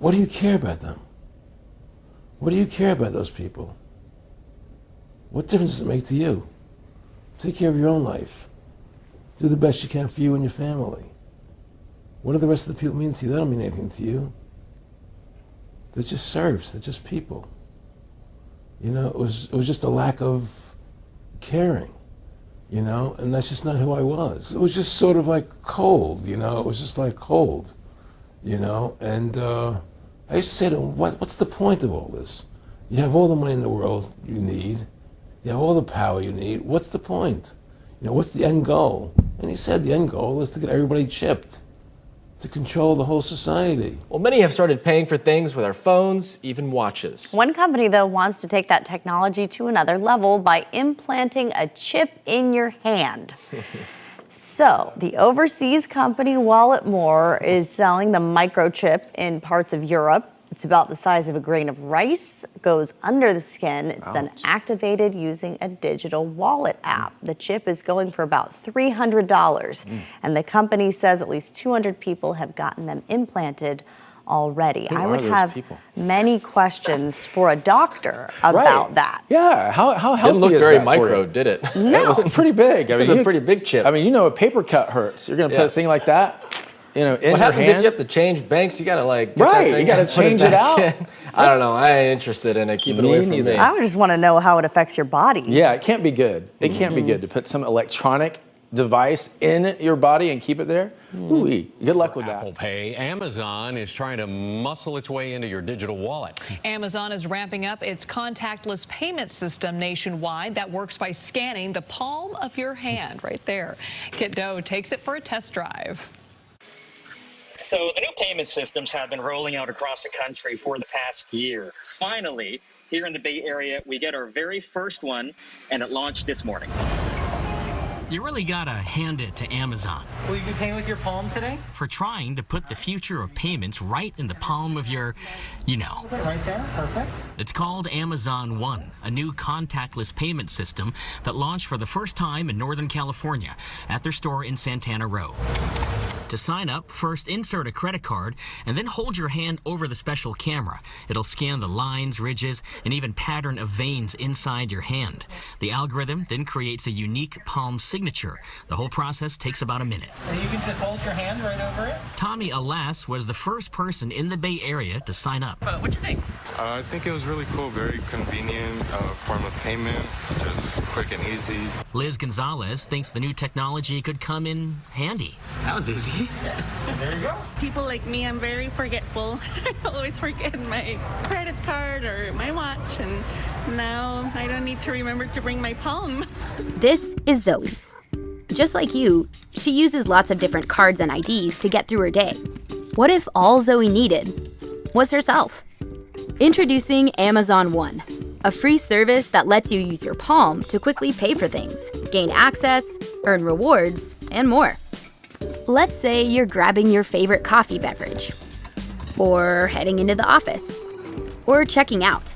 What do you care about them? What do you care about those people? What difference does it make to you? Take care of your own life. Do the best you can for you and your family. What do the rest of the people mean to you? They don't mean anything to you. They're just serfs. They're just people. You know, it was just a lack of caring, you know, and that's just not who I was. It was just sort of like cold, you know. It was just like cold, you know. And I used to say to him, what's the point of all this? You have all the money in the world you need. You have all the power you need. What's the point? You know, what's the end goal? And he said the end goal is to get everybody chipped, to control the whole society. Well, many have started paying for things with our phones, even watches. One company, though, wants to take that technology to another level by implanting a chip in your hand. So, the overseas company Walletmore is selling the microchip in parts of Europe. It's about the size of a grain of rice, goes under the skin. It's then activated using a digital wallet app. The chip is going for about $300, and the company says at least 200 people have gotten them implanted already. I would have many questions for a doctor about that. Yeah, how healthy Didn't look is very that micro, did it? No. It was pretty big. I mean, it was a pretty big chip. I mean, you know, a paper cut hurts. You're going to put a thing like that, you know, in your hand. What happens if you have to change banks? You got to like get that thing you got to change it out. I don't know. I ain't interested in it. Keep it away from me. I would just want to know how it affects your body. Yeah, it can't be good. It can't be good to put some electronic device in your body and keep it there. Ooh, good luck with Apple that. Pay. Amazon is trying to muscle its way into your digital wallet. Amazon is ramping up its contactless payment system nationwide that works by scanning the palm of your hand right there. Kit Doe takes it for a test drive. So the new payment systems have been rolling out across the country for the past year. Finally, here in the Bay Area, we get our very first one, and it launched this morning. You really gotta hand it to Amazon. Will you be paying with your palm today? For trying to put the future of payments right in the palm of your, you know. Right there, perfect. It's called Amazon One, a new contactless payment system that launched for the first time in Northern California at their store in Santana Row. To sign up, first insert a credit card and then hold your hand over the special camera. It'll scan the lines, ridges, and even pattern of veins inside your hand. The algorithm then creates a unique palm signature. The whole process takes about a minute. And you can just hold your hand right over it? Tommy Alas was the first person in the Bay Area to sign up. What'd you think? I think it was really cool, very convenient form of payment, just quick and easy. Liz Gonzalez thinks the new technology could come in handy. That was easy. There you go. People like me, I'm very forgetful. I always forget my credit card or my watch, and now I don't need to remember to bring my palm. This is Zoe. Just like you, she uses lots of different cards and IDs to get through her day. What if all Zoe needed was herself? Introducing Amazon One, a free service that lets you use your palm to quickly pay for things, gain access, earn rewards, and more. Let's say you're grabbing your favorite coffee beverage, or heading into the office, or checking out.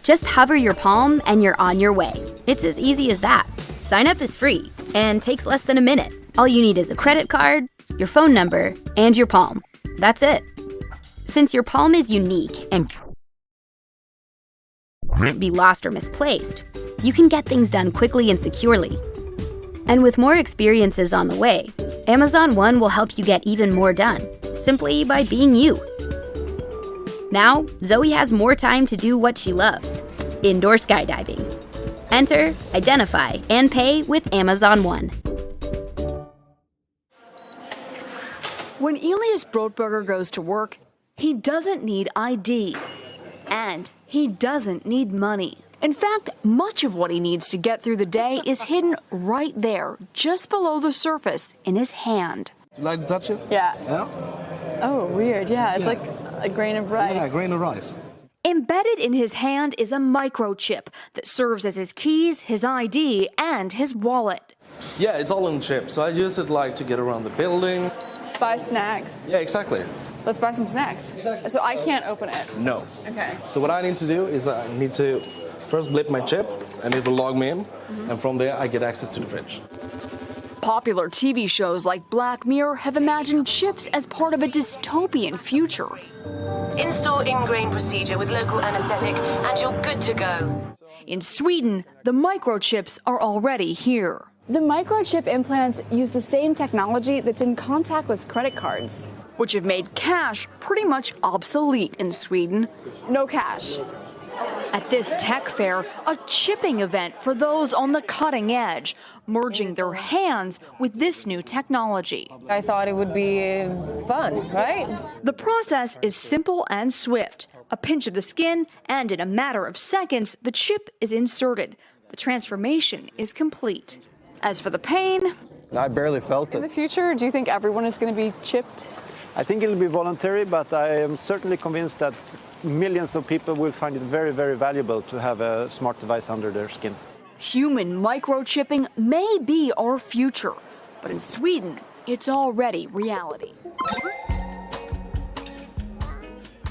Just hover your palm and you're on your way. It's as easy as that. Sign up is free and takes less than a minute. All you need is a credit card, your phone number, and your palm. That's it. Since your palm is unique and can't be lost or misplaced, you can get things done quickly and securely. And with more experiences on the way, Amazon One will help you get even more done, simply by being you. Now, Zoe has more time to do what she loves, indoor skydiving. Enter, identify, and pay with Amazon One. When Elias Brotberger goes to work, he doesn't need ID. And he doesn't need money. In fact, much of what he needs to get through the day is hidden right there, just below the surface, in his hand. You like to touch it? Yeah. Yeah? Oh, weird. Yeah, it's like a grain of rice. Yeah, a grain of rice. Embedded in his hand is a microchip that serves as his keys, his ID, and his wallet. Yeah, it's all in chip, so I use it like to get around the building. Buy snacks. Yeah, exactly. Let's buy some snacks. Exactly. So I can't open it. No. Okay. So what I need to do is I need to first blip my chip, and it will log me in, and from there I get access to the fridge. Popular TV shows like Black Mirror have imagined chips as part of a dystopian future. Install ingrain procedure with local anesthetic and you're good to go. In Sweden, the microchips are already here. The microchip implants use the same technology that's in contactless credit cards, which have made cash pretty much obsolete in Sweden. No cash. At this tech fair, a chipping event for those on the cutting edge, merging their hands with this new technology. I thought it would be fun, right? The process is simple and swift. A pinch of the skin, and in a matter of seconds, the chip is inserted. The transformation is complete. As for the pain, I barely felt it. In the future, do you think everyone is going to be chipped? I think it'll be voluntary, but I am certainly convinced that millions of people will find it very, very valuable to have a smart device under their skin. Human microchipping may be our future, but in Sweden, it's already reality.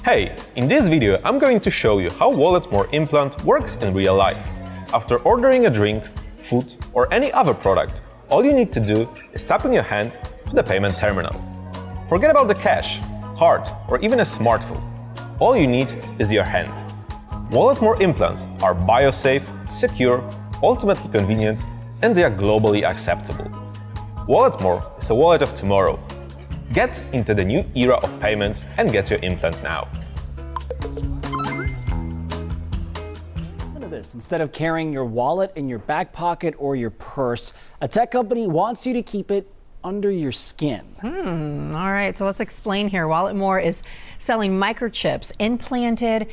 Hey, in this video I'm going to show you how WalletMore implant works in real life. After ordering a drink, food or any other product, all you need to do is tap in your hand to the payment terminal. Forget about the cash, card or even a smartphone. All you need is your hand. WalletMore implants are biosafe, secure, ultimately convenient, and they are globally acceptable. WalletMore is a wallet of tomorrow. Get into the new era of payments and get your implant now. Listen to this. Instead of carrying your wallet in your back pocket or your purse, a tech company wants you to keep it under your skin. All right, so let's explain here. WalletMore is selling microchips implanted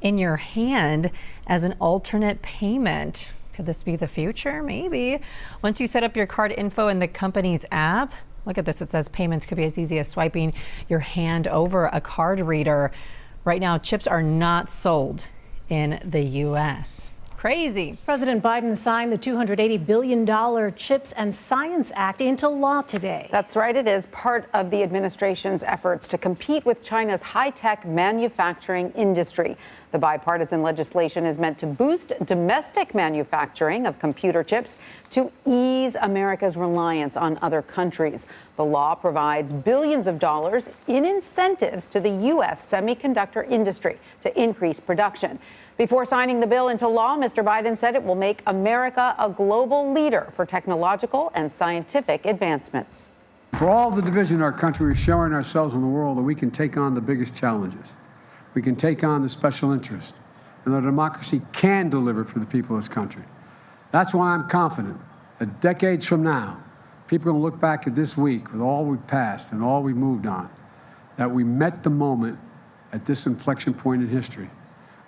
in your hand as an alternate payment. Could this be the future? Maybe. Once you set up your card info in the company's app, look at this, it says payments could be as easy as swiping your hand over a card reader. Right now, chips are not sold in the U.S. Crazy. President Biden signed the $280 billion Chips and Science Act into law today. That's right. It is part of the administration's efforts to compete with China's high-tech manufacturing industry. The bipartisan legislation is meant to boost domestic manufacturing of computer chips to ease America's reliance on other countries. The law provides billions of dollars in incentives to the U.S. semiconductor industry to increase production. Before signing the bill into law, Mr. Biden said it will make America a global leader for technological and scientific advancements. For all the division in our country, we're showing ourselves in the world that we can take on the biggest challenges. We can take on the special interest, and our democracy can deliver for the people of this country. That's why I'm confident that decades from now, people are going to look back at this week with all we've passed and all we've moved on, that we met the moment at this inflection point in history.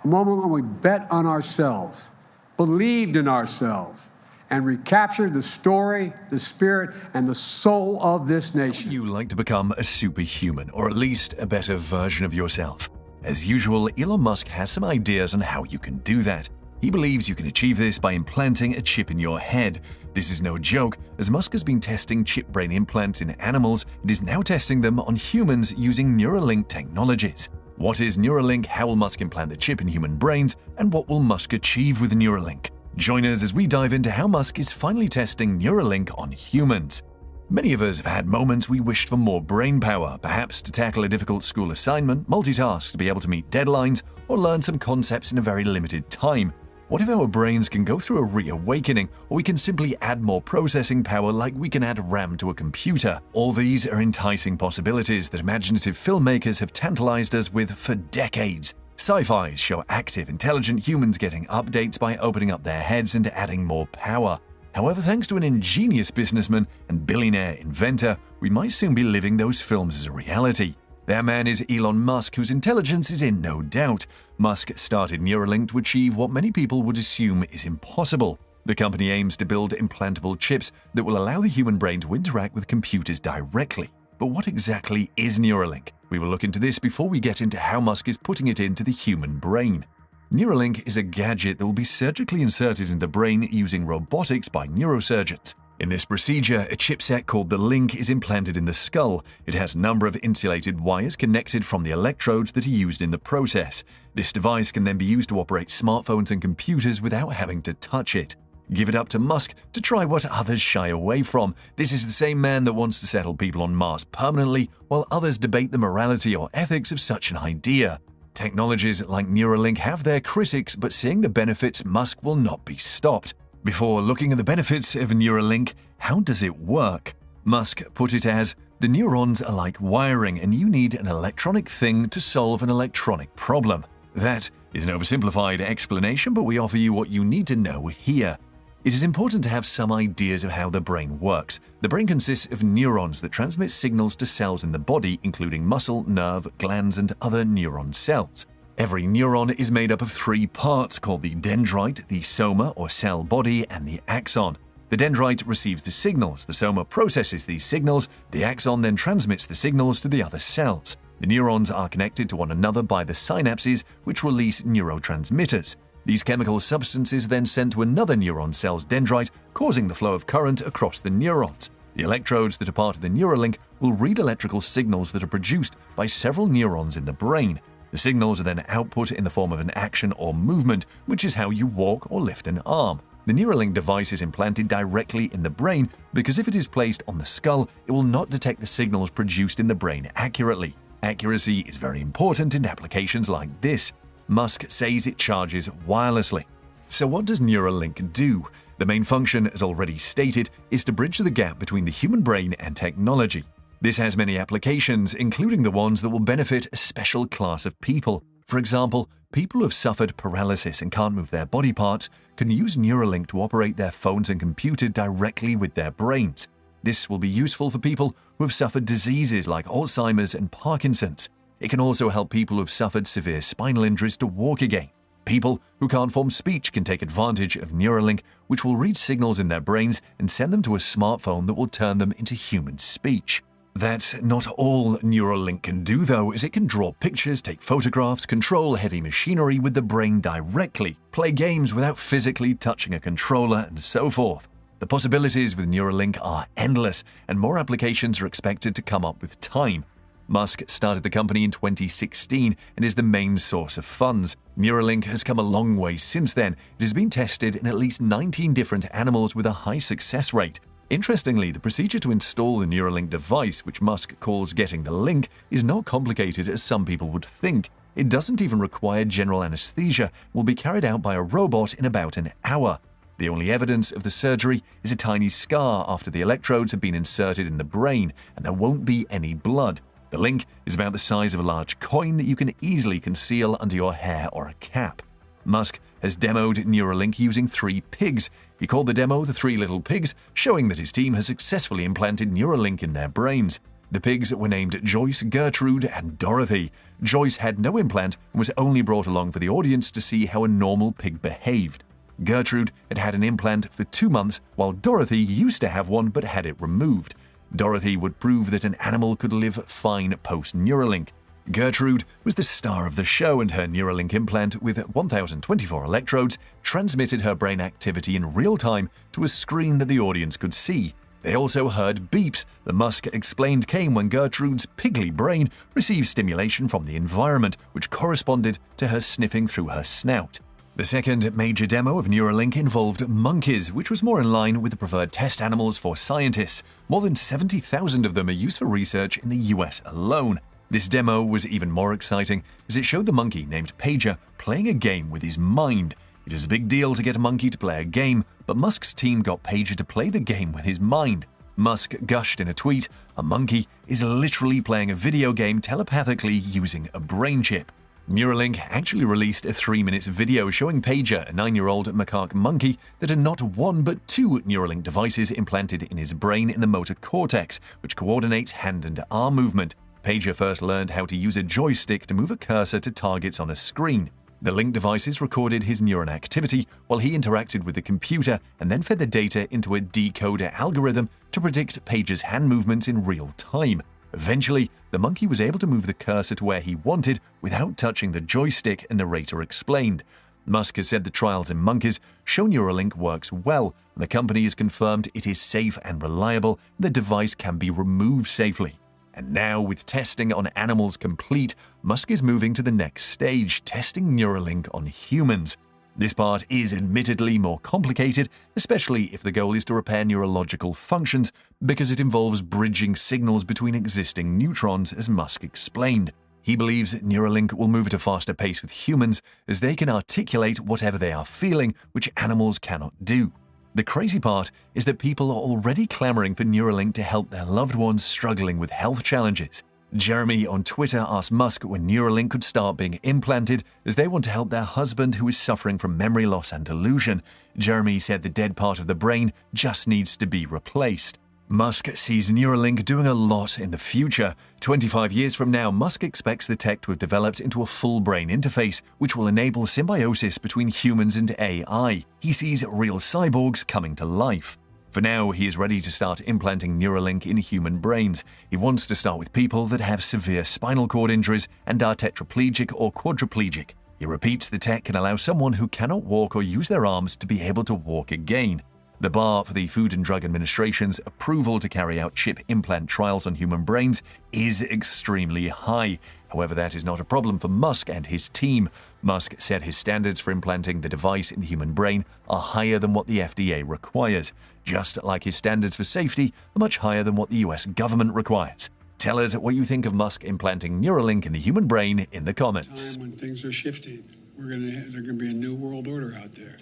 A moment when we bet on ourselves, believed in ourselves, and recaptured the story, the spirit, and the soul of this nation. You like to become a superhuman, or at least a better version of yourself. As usual, Elon Musk has some ideas on how you can do that. He believes you can achieve this by implanting a chip in your head. This is no joke, as Musk has been testing chip brain implants in animals and is now testing them on humans using Neuralink technologies. What is Neuralink, how will Musk implant the chip in human brains, and what will Musk achieve with Neuralink? Join us as we dive into how Musk is finally testing Neuralink on humans. Many of us have had moments we wished for more brain power, perhaps to tackle a difficult school assignment, multitask to be able to meet deadlines, or learn some concepts in a very limited time. What if our brains can go through a reawakening, or we can simply add more processing power like we can add RAM to a computer? All these are enticing possibilities that imaginative filmmakers have tantalized us with for decades. Sci-fi show active, intelligent humans getting updates by opening up their heads and adding more power. However, thanks to an ingenious businessman and billionaire inventor, we might soon be living those films as a reality. That man is Elon Musk, whose intelligence is in no doubt. Musk started Neuralink to achieve what many people would assume is impossible. The company aims to build implantable chips that will allow the human brain to interact with computers directly. But what exactly is Neuralink? We will look into this before we get into how Musk is putting it into the human brain. Neuralink is a gadget that will be surgically inserted in the brain using robotics by neurosurgeons. In this procedure, a chipset called the Link is implanted in the skull. It has a number of insulated wires connected from the electrodes that are used in the process. This device can then be used to operate smartphones and computers without having to touch it. Give it up to Musk to try what others shy away from. This is the same man that wants to settle people on Mars permanently, while others debate the morality or ethics of such an idea. Technologies like Neuralink have their critics, but seeing the benefits, Musk will not be stopped. Before looking at the benefits of Neuralink, how does it work? Musk put it as, the neurons are like wiring and you need an electronic thing to solve an electronic problem. That is an oversimplified explanation, but we offer you what you need to know here. It is important to have some ideas of how the brain works. The brain consists of neurons that transmit signals to cells in the body, including muscle, nerve, glands, and other neuron cells. Every neuron is made up of 3 parts called the dendrite, the soma or cell body, and the axon. The dendrite receives the signals, the soma processes these signals, the axon then transmits the signals to the other cells. The neurons are connected to one another by the synapses, which release neurotransmitters. These chemical substances then sent to another neuron cell's dendrite, causing the flow of current across the neurons. The electrodes that are part of the Neuralink will read electrical signals that are produced by several neurons in the brain. The signals are then output in the form of an action or movement, which is how you walk or lift an arm. The Neuralink device is implanted directly in the brain because if it is placed on the skull, it will not detect the signals produced in the brain accurately. Accuracy is very important in applications like this. Musk says it charges wirelessly. So what does Neuralink do? The main function, as already stated, is to bridge the gap between the human brain and technology. This has many applications, including the ones that will benefit a special class of people. For example, people who have suffered paralysis and can't move their body parts can use Neuralink to operate their phones and computer directly with their brains. This will be useful for people who have suffered diseases like Alzheimer's and Parkinson's. It can also help people who have suffered severe spinal injuries to walk again. People who can't form speech can take advantage of Neuralink, which will read signals in their brains and send them to a smartphone that will turn them into human speech. That's not all Neuralink can do, though, as it can draw pictures, take photographs, control heavy machinery with the brain directly, play games without physically touching a controller, and so forth. The possibilities with Neuralink are endless, and more applications are expected to come up with time. Musk started the company in 2016 and is the main source of funds. Neuralink has come a long way since then. It has been tested in at least 19 different animals with a high success rate. Interestingly, the procedure to install the Neuralink device, which Musk calls getting the link, is not complicated as some people would think. It doesn't even require general anesthesia and will be carried out by a robot in about an hour. The only evidence of the surgery is a tiny scar after the electrodes have been inserted in the brain, and there won't be any blood. The link is about the size of a large coin that you can easily conceal under your hair or a cap. Musk has demoed Neuralink using 3 pigs. He called the demo the 3 Little Pigs, showing that his team has successfully implanted Neuralink in their brains. The pigs were named Joyce, Gertrude, and Dorothy. Joyce had no implant and was only brought along for the audience to see how a normal pig behaved. Gertrude had had an implant for 2 months, while Dorothy used to have one but had it removed. Dorothy would prove that an animal could live fine post-Neuralink. Gertrude was the star of the show, and her Neuralink implant with 1,024 electrodes transmitted her brain activity in real time to a screen that the audience could see. They also heard beeps that Musk explained came when Gertrude's pigly brain received stimulation from the environment, which corresponded to her sniffing through her snout. The second major demo of Neuralink involved monkeys, which was more in line with the preferred test animals for scientists. More than 70,000 of them are used for research in the US alone. This demo was even more exciting as it showed the monkey named Pager playing a game with his mind. It is a big deal to get a monkey to play a game, but Musk's team got Pager to play the game with his mind. Musk gushed in a tweet, "A monkey is literally playing a video game telepathically using a brain chip." Neuralink actually released a 3-minute video showing Pager, a 9-year-old macaque monkey, that had not 1 but 2 Neuralink devices implanted in his brain in the motor cortex, which coordinates hand and arm movement. Pager first learned how to use a joystick to move a cursor to targets on a screen. The link devices recorded his neuron activity while he interacted with the computer and then fed the data into a decoder algorithm to predict Pager's hand movements in real time. Eventually, the monkey was able to move the cursor to where he wanted without touching the joystick, a narrator explained. Musk has said the trials in monkeys show Neuralink works well, and the company has confirmed it is safe and reliable, and the device can be removed safely. And now, with testing on animals complete, Musk is moving to the next stage, testing Neuralink on humans. This part is admittedly more complicated, especially if the goal is to repair neurological functions, because it involves bridging signals between existing neurons, as Musk explained. He believes Neuralink will move at a faster pace with humans, as they can articulate whatever they are feeling, which animals cannot do. The crazy part is that people are already clamoring for Neuralink to help their loved ones struggling with health challenges. Jeremy on Twitter asked Musk when Neuralink could start being implanted, as they want to help their husband who is suffering from memory loss and delusion. Jeremy said the dead part of the brain just needs to be replaced. Musk sees Neuralink doing a lot in the future. 25 years from now, Musk expects the tech to have developed into a full brain interface, which will enable symbiosis between humans and AI. He sees real cyborgs coming to life. For now, he is ready to start implanting Neuralink in human brains. He wants to start with people that have severe spinal cord injuries and are tetraplegic or quadriplegic. He repeats the tech can allow someone who cannot walk or use their arms to be able to walk again. The bar for the Food and Drug Administration's approval to carry out chip implant trials on human brains is extremely high. However, that is not a problem for Musk and his team. Musk said his standards for implanting the device in the human brain are higher than what the FDA requires, just like his standards for safety are much higher than what the US government requires. Tell us what you think of Musk implanting Neuralink in the human brain in the comments. When things are shifting, there's going to be a new world order out there,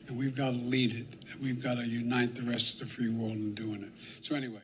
and we've got to lead it. We've got to unite the rest of the free world in doing it. So anyway.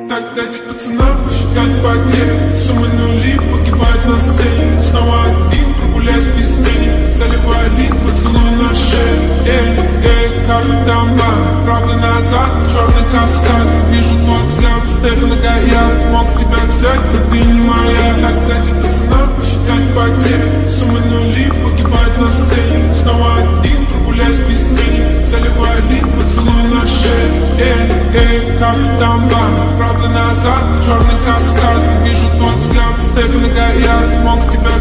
Так дайте пацанам посчитать потери. Суммы нули погибают на сцене. Снова один прогуляюсь без тени. Заливаю лик, поцелуй на шею. Эй, как там бар? Правда назад, черный каскад. Вижу твой взгляд, степь многояд. Мог тебя взять, но ты не моя. Так дайте пацанам посчитать потери. Суммы нули погибают на сцене. Снова один прогуляюсь без тени. Заливаю лик, поцелуй на шею. Эй, как там бар? Правда назад, черный каскад. Вижу твой взгляд, степь многояд. Мог тебя